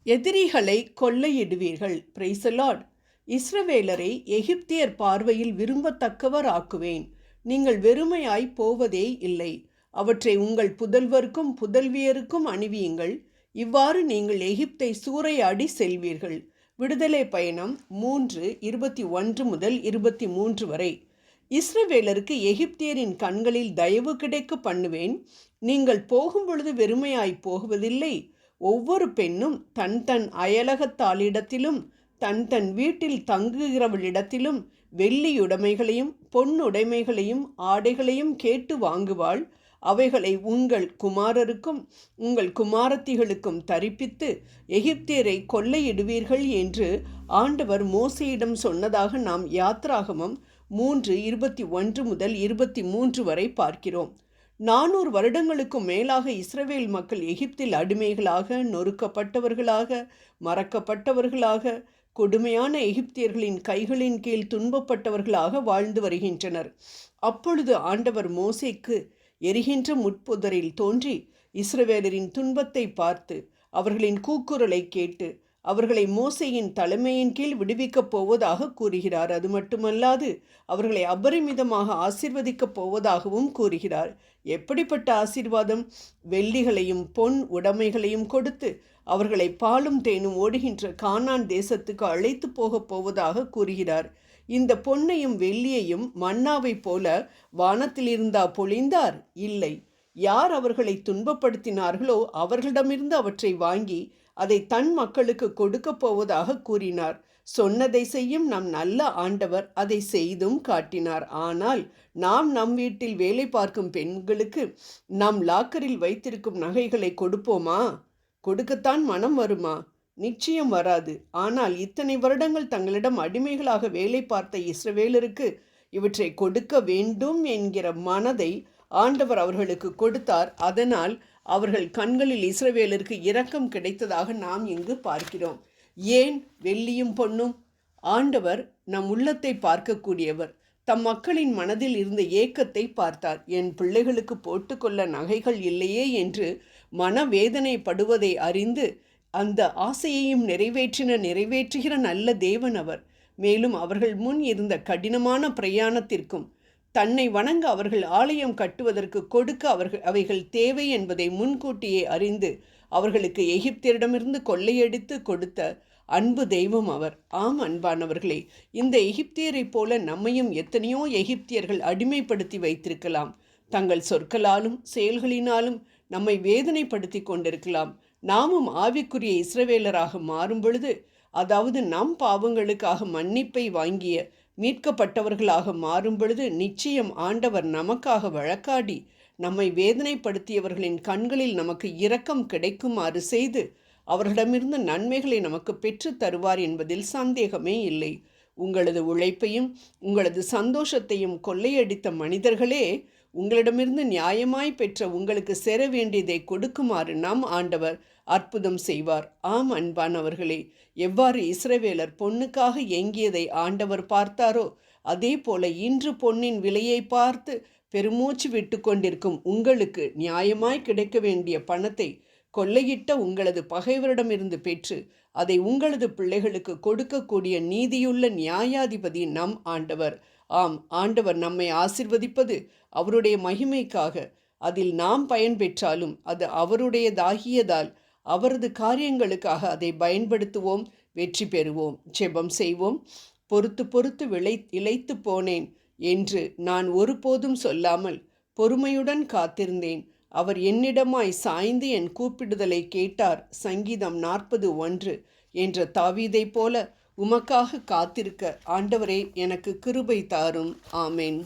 எதிரிகளை கொள்ளையிடுவீர்கள். Praise the Lord. இஸ்ரவேலரை எகிப்தியர் பார்வையில் விரும்பத்தக்கவர் ஆக்குவேன். நீங்கள் வெறுமையாய் போவதே இல்லை. அவற்றை உங்கள் புதல்வர்க்கும் புதல்வியருக்கும் அணிவியுங்கள். இவ்வாறு நீங்கள் எகிப்தை சூறையாடி செல்வீர்கள். விடுதலை பயணம் 3:21 முதல் 23 வரை. இஸ்ரவேலருக்கு எகிப்தியரின் கண்களில் தயவு கிடைக்க பண்ணுவேன். நீங்கள் போகும்பொழுது வெறுமையாய் போகுவதில்லை. ஒவ்வொரு பெண்ணும் தன் தன் அயலகத்தாளிடத்திலும் தன் தன் வீட்டில் தங்குகிறவளிடத்திலும் வெள்ளியுடைமைகளையும் பொன்னுடைமைகளையும் ஆடைகளையும் கேட்டு வாங்குவாள். அவைகளை உங்கள் குமாரருக்கும் உங்கள் குமாரத்திகளுக்கும் தரிப்பித்து எகிப்தியரை கொள்ளையிடுவீர்கள் என்று ஆண்டவர் மோசேயிடம் சொன்னதாக நாம் யாத்ராகமம் 3:21 முதல் 23 வரை பார்க்கிறோம். 400 வருடங்களுக்கும் மேலாக இஸ்ரவேல் மக்கள் எகிப்தில் அடிமைகளாக, நொறுக்கப்பட்டவர்களாக, மறக்கப்பட்டவர்களாக, கொடுமையான எகிப்தியர்களின் கைகளின் கீழ் துன்பப்பட்டவர்களாக வாழ்ந்து வருகின்றனர். அப்பொழுது ஆண்டவர் மோசேக்கு எரிகின்ற முட்புதரில் தோன்றி இஸ்ரவேலரின் துன்பத்தை பார்த்து அவர்களின் கூக்குரலை கேட்டு அவர்களை மோசேயின் தலைமையின் கீழ் விடுவிக்கப் போவதாக கூறுகிறார். அது மட்டுமல்லாது அவர்களை அபரிமிதமாக ஆசீர்வதிக்கப் போவதாகவும் கூறுகிறார். எப்படிப்பட்ட ஆசீர்வாதம்? வெள்ளிகளையும் பொன் உடைமைகளையும் கொடுத்து அவர்களை பாலும் தேனும் ஓடுகின்ற கானான் தேசத்துக்கு அழைத்து போகப் போவதாக கூறுகிறார். இந்த பொன்னையும் வெள்ளியையும் மன்னாவைப் போல வானத்திலிருந்தா பொழிந்தார்? இல்லை. யார் அவர்களை துன்பப்படுத்தினார்களோ அவர்களிடமிருந்து அவற்றை வாங்கி அதை தன் மக்களுக்கு கொடுக்கப் போவதாக கூறினார். சொன்னதை செய்யும் நம் நல்ல ஆண்டவர் அதை செய்தும் காட்டினார். ஆனால் நாம் நம் வீட்டில் வேலை பார்க்கும் பெண்களுக்கு நம் லாக்கரில் வைத்திருக்கும் நகைகளை கொடுப்போமா? கொடுக்கத்தான் மனம் வருமா? நிச்சயம் வராது. ஆனால் இத்தனை வருடங்கள் தங்களிடம் அடிமைகளாக வேலை பார்த்த இஸ்ரவேலருக்கு இவற்றை கொடுக்க வேண்டும் என்கிற மனதை ஆண்டவர் அவர்களுக்கு கொடுத்தார். அதனால் அவர்கள் கண்களில் இஸ்ரவேலருக்கு இரக்கம் கிடைத்ததாக நாம் இங்கு பார்க்கிறோம். ஏன் வெள்ளியும் பொன்னும்? ஆண்டவர் நம் உள்ளத்தை பார்க்கக்கூடியவர். தம் மக்களின் மனதில் இருந்த ஏக்கத்தை பார்த்தார். என் பிள்ளைகளுக்கு போட்டுக்கொள்ள நகைகள் இல்லையே என்று மனவேதனைப்படுவதை அறிந்து அந்த ஆசையையும் நிறைவேற்றுகிற நல்ல தேவன் அவர். மேலும் அவர்கள் முன் இருந்த கடினமான பிரயாணத்திற்கும் தன்னை வணங்க அவர்கள் ஆலயம் கட்டுவதற்கு கொடுக்க அவைகள் தேவை என்பதை முன்கூட்டியே அறிந்து அவர்களுக்கு எகிப்தியரிடமிருந்து கொள்ளையடித்து கொடுத்த அன்பு தெய்வம் அவர். ஆம் அன்பானவர்களே, இந்த எகிப்தியரைப் போல நம்மையும் எத்தனையோ எகிப்தியர்கள் அடிமைப்படுத்தி வைத்திருக்கலாம். தங்கள் சொற்களாலும் செயல்களினாலும் நம்மை வேதனைப்படுத்தி கொண்டிருக்கலாம். நாமும் ஆவிக்குரிய இஸ்ரவேலராக மாறும் பொழுது, அதாவது நம் பாவங்களுக்காக மன்னிப்பை வாங்கிய மீட்கப்பட்டவர்களாக மாறும் பொழுது நிச்சயம் ஆண்டவர் நமக்காக வழக்காடி நம்மை வேதனைப்படுத்தியவர்களின் கண்களில் நமக்கு இரக்கம் கிடைக்குமாறு செய்து அவர்களிடமிருந்து நன்மைகளை நமக்கு பெற்று தருவார் என்பதில் சந்தேகமே இல்லை. உங்களது உழைப்பையும் உங்களது சந்தோஷத்தையும் கொள்ளையடித்த மனிதர்களே உங்களிடமிருந்து நியாயமாய் பெற்ற உங்களுக்கு சேர வேண்டியதை கொடுக்குமாறு நம் ஆண்டவர் அற்புதம் செய்வார். ஆம் அன்பானவர்களே, எவ்வாறு இஸ்ரவேலர் பொன்னுக்காக ஏங்கியதை ஆண்டவர் பார்த்தாரோ அதே போல இன்று பொன்னின் விலையை பார்த்து பெருமூச்சு விட்டு கொண்டிருக்கும் உங்களுக்கு நியாயமாய் கிடைக்க வேண்டிய பணத்தை கொள்ளையிட்ட உங்களது பகைவரிடமிருந்து பெற்று அதை உங்களது பிள்ளைகளுக்கு கொடுக்கக்கூடிய நீதியுள்ள நியாயாதிபதி நம் ஆண்டவர். ஆம், ஆண்டவர் நம்மை ஆசிர்வதிப்பது அவருடைய மகிமைக்காக. அதில் நாம் பயன் பெற்றாலும் அது அவருடையதாகியதால் அவரது காரியங்களுக்காக அதை பயன்படுத்துவோம், வெற்றி பெறுவோம். ஜெபம் செய்வோம். பொறுத்து இளைத்து போனேன் என்று நான் ஒருபோதும் சொல்லாமல் பொறுமையுடன் காத்திருந்தேன். அவர் என்னிடமாய் சாய்ந்து என் கூப்பிடுதலை கேட்டார். சங்கீதம் 40:1 என்ற தாவீதைப் போல உமக்காக காத்திருக்க ஆண்டவரே எனக்கு கிருபை தாரும். ஆமேன்.